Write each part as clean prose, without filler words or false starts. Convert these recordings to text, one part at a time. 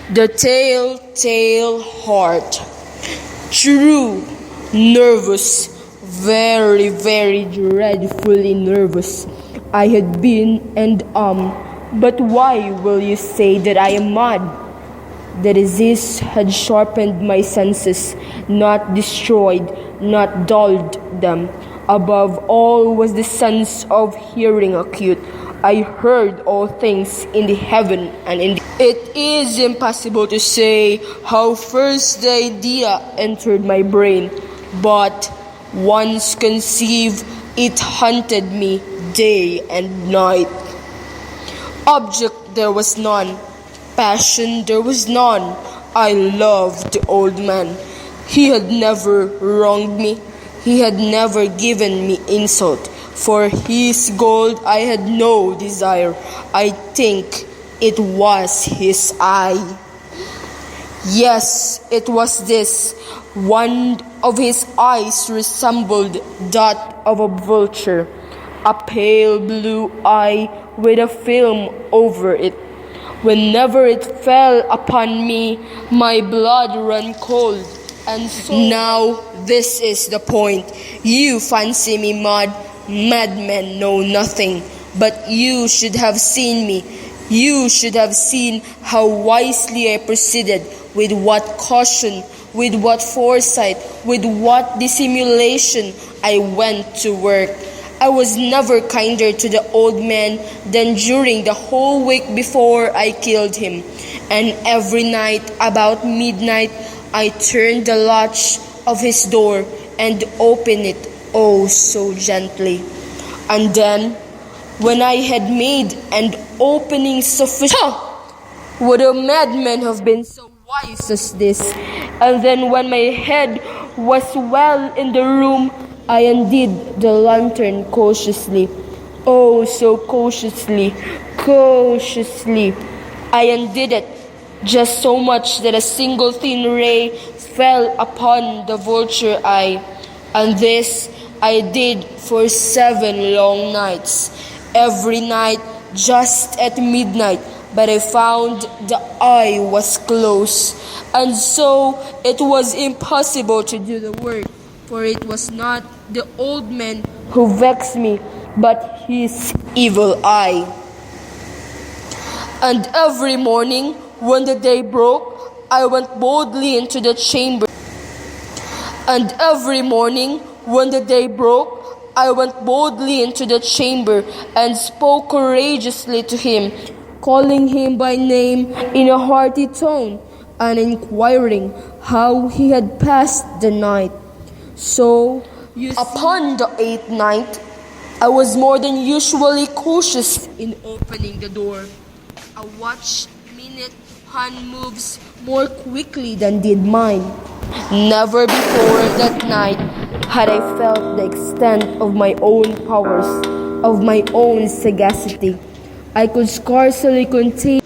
The telltale heart. True, nervous, very, very dreadfully nervous. I had been and but why will you say that I am mad? The disease had sharpened my senses, not destroyed, not dulled them. Above all was the sense of hearing acute. I heard all things in the heaven and in the... It is impossible to say how first the idea entered my brain, but once conceived, it haunted me day and night. Object there was none, passion there was none. I loved the old man. He had never wronged me. He had never given me insult. For his gold I had no desire. I think it was his eye. Yes, it was this. One of his eyes resembled that of a vulture, a pale blue eye with a film over it. Whenever it fell upon me, my blood ran cold. And so now this is the point. You fancy me mad. Madmen know nothing, but you should have seen me. You should have seen how wisely I proceeded, with what caution, with what foresight, with what dissimulation I went to work. I was never kinder to the old man than during the whole week before I killed him. And every night about midnight I turned the latch of his door and opened it, oh so gently. And then, when I had made an opening sufficient, would a madman have been so wise as this? And then when my head was well in the room, I undid the lantern cautiously. Oh, so cautiously, cautiously. I undid it, just so much that a single thin ray fell upon the vulture eye. And this I did for 7 long nights, every night just at midnight, but I found the eye was closed, and so it was impossible to do the work, for it was not the old man who vexed me, but his evil eye. And every morning, when the day broke, I went boldly into the chamber. And every morning, when the day broke, I went boldly into the chamber and spoke courageously to him, calling him by name in a hearty tone, and inquiring how he had passed the night. So, upon the 8th night, I was more than usually cautious in opening the door. A watch minute hand moves more quickly than did mine. Never before that night had I felt the extent of my own powers, of my own sagacity. I could scarcely contain.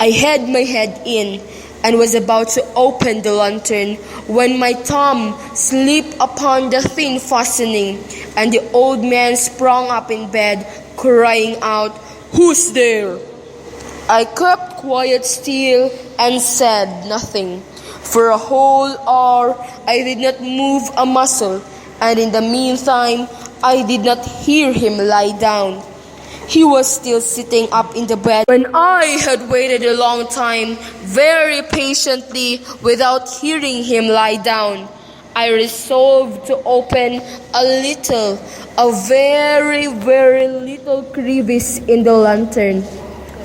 I had my head in and was about to open the lantern when my thumb slipped upon the thin fastening, and the old man sprang up in bed, crying out, "Who's there?" I kept quiet still and said nothing. For a whole hour I did not move a muscle, and in the meantime I did not hear him lie down. He was still sitting up in the bed. When I had waited a long time, very patiently, without hearing him lie down, I resolved to open a very, very little crevice in the lantern.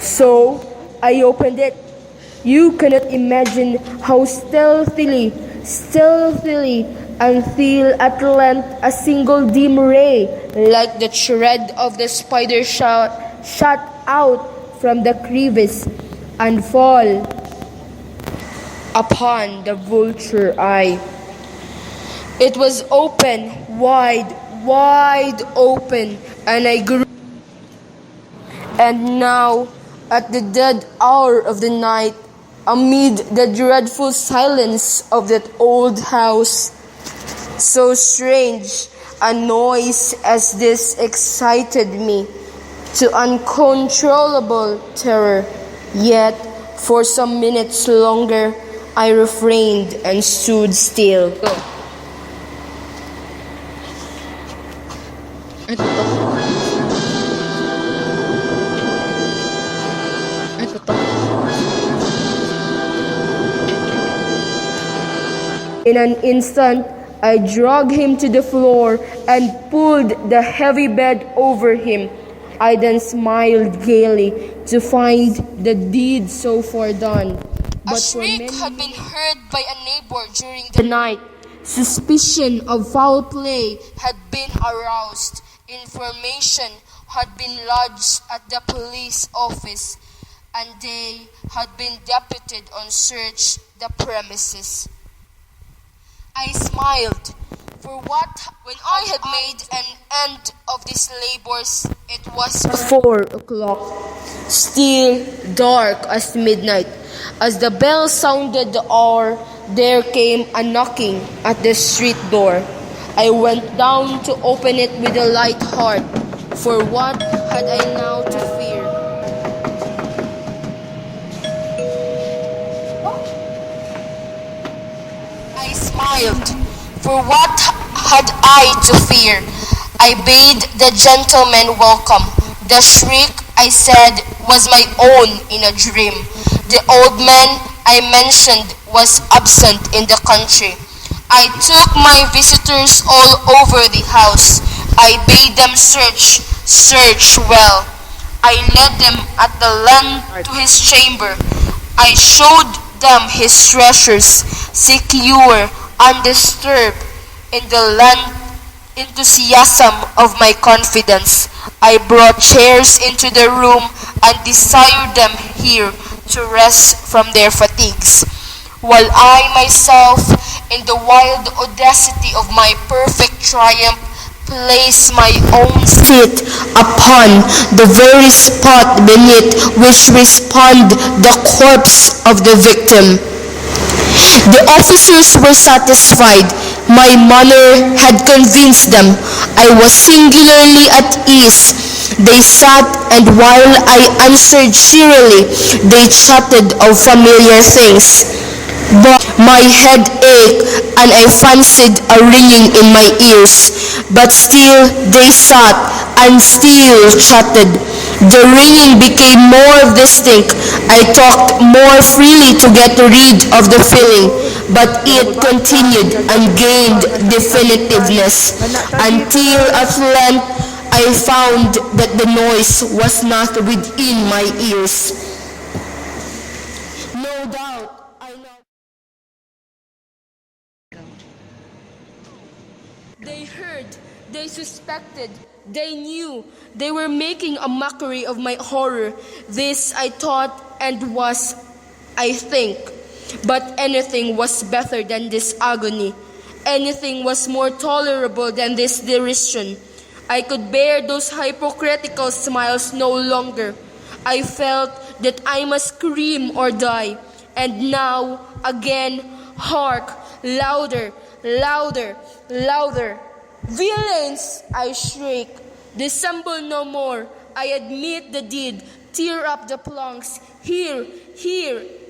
So I opened it. You cannot imagine how stealthily, until at length a single dim ray, like the thread of the spider, shot out from the crevice and fall upon the vulture eye. It was open, wide open, and I grew. And now, at the dead hour of the night, amid the dreadful silence of that old house, so strange a noise as this excited me to uncontrollable terror. Yet, For some minutes longer, I refrained and stood still. In an instant, I dragged him to the floor and pulled the heavy bed over him. I then smiled gaily to find the deed so far done. A shriek had been heard by a neighbor during The night, suspicion of foul play had been aroused. Information had been lodged at the police office, and they had been deputed on search the premises. I smiled, for when I had made an end of these labors, it was 4 o'clock, still dark as midnight. As the bell sounded the hour, there came a knocking at the street door. I went down to open it with a light heart, for what had I now to fear? I smiled, for what had I to fear? I bade the gentleman welcome. The shriek, I said, was my own in a dream. The old man I mentioned was absent in the country. I took my visitors all over the house. I bade them search well. I led them at the lamp to his chamber. I showed them his treasures, secure, undisturbed in the enthusiasm of my confidence. I brought chairs into the room and desired them here to rest from their fatigues, while I myself, in the wild audacity of my perfect triumph, placed my own Feet upon the very spot beneath which respawned the corpse of the victim. The officers were satisfied. My manner had convinced them. I was singularly at ease. They sat, and while I answered cheerily, they chatted of familiar things. But my head ached, and I fancied a ringing in my ears. But still they sat, and still chatted. The ringing became more distinct. I talked more freely to get rid of the feeling, but it continued and gained definitiveness, until at length I found that the noise was not within my ears. No doubt, I know. They heard, they suspected, they knew. They were making a mockery of my horror. This I thought and was, I think. But anything was better than this agony. Anything was more tolerable than this derision. I could bear those hypocritical smiles no longer. I felt that I must scream or die. And now, again, hark, louder, louder, louder. Villains, I shriek. Dissemble no more. I admit the deed. Tear up the planks. Here,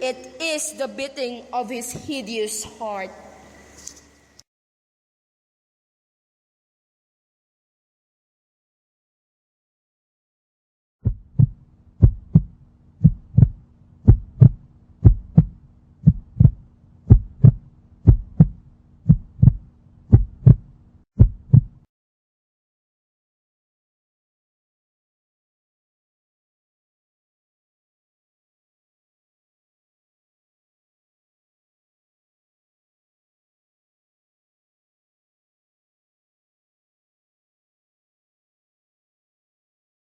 it is the beating of his hideous heart.